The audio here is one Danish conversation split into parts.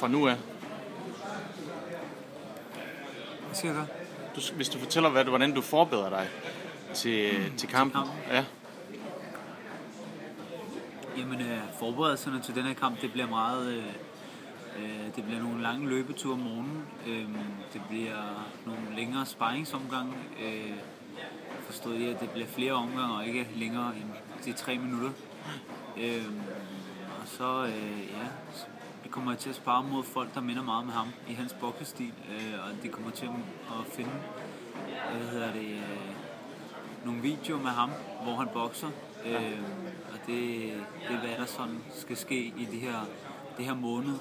fra nu af? Hvad skal jeg gøre? Hvis du fortæller, hvordan du forbereder dig til kampen. Ja. Jamen, forberedelserne til den her kamp, det bliver meget... det bliver nogle lange løbeture om morgenen. Det bliver nogle længere sparringsomgange. Forstået i, at det bliver flere omgange og ikke længere end de 3 minutter. Og så, vi kommer til at spare mod folk, der minder meget med ham i hans boksestil. Og de kommer til at finde, nogle videoer med ham, hvor han bokser. Og det er, hvad der sådan skal ske i det her måned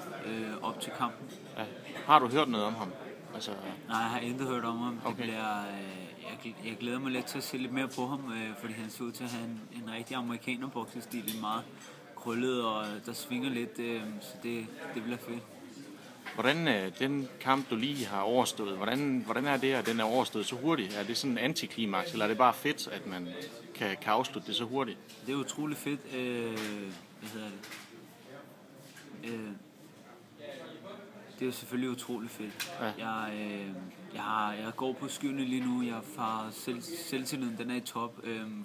op til kampen. Ja. Har du hørt noget om ham? Altså... Nej, jeg har intet hørt om ham. Okay. Det bliver, jeg glæder mig lidt til at se lidt mere på ham, fordi han ser ud til at have en rigtig amerikaner-boksestil, en meget krøllet, og der svinger lidt, så det bliver fedt. Hvordan den kamp, du lige har overstået, hvordan er det, at den er overstået så hurtigt? Er det sådan en antiklimaks, eller er det bare fedt, at man kan afslutte det så hurtigt? Det er utroligt fedt. Det er jo selvfølgelig utroligt fedt. Ja. Jeg går på skyene lige nu. Jeg har selvtilliden, den er i top,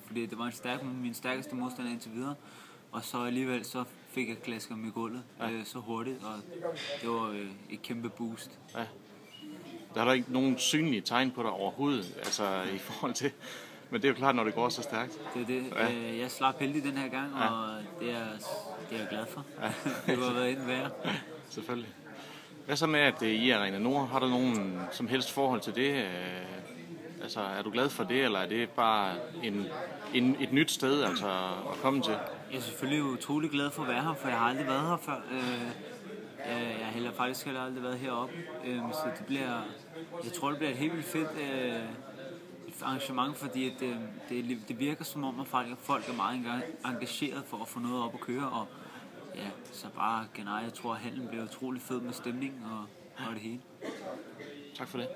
fordi det var min stærkeste modstander indtil videre. Og så alligevel så fik jeg klasker med gulvet så hurtigt, og det var et kæmpe boost. Ja. Der er der ikke nogen synlige tegn på dig overhovedet, altså i forhold til... Men det er jo klart, når det går så stærkt. Det er det. Ja. Jeg slap heldig den her gang, og det er jeg glad for. Ja. Det har været endnu værre. Selvfølgelig. Hvad så med, at det er i Arena Nord? Har du nogen som helst forhold til det? Altså, er du glad for det, eller er det bare et nyt sted altså, at komme til? Jeg er selvfølgelig utrolig glad for at være her, for jeg har aldrig været her før. Jeg har faktisk heller aldrig været heroppe. Så jeg tror, det bliver et helt vildt fedt arrangement, fordi det virker som om, at folk er meget engageret for at få noget op at køre. Og ja, så bare generelt, jeg tror, at handlen bliver utrolig fed med stemning og det hele. Tak for det.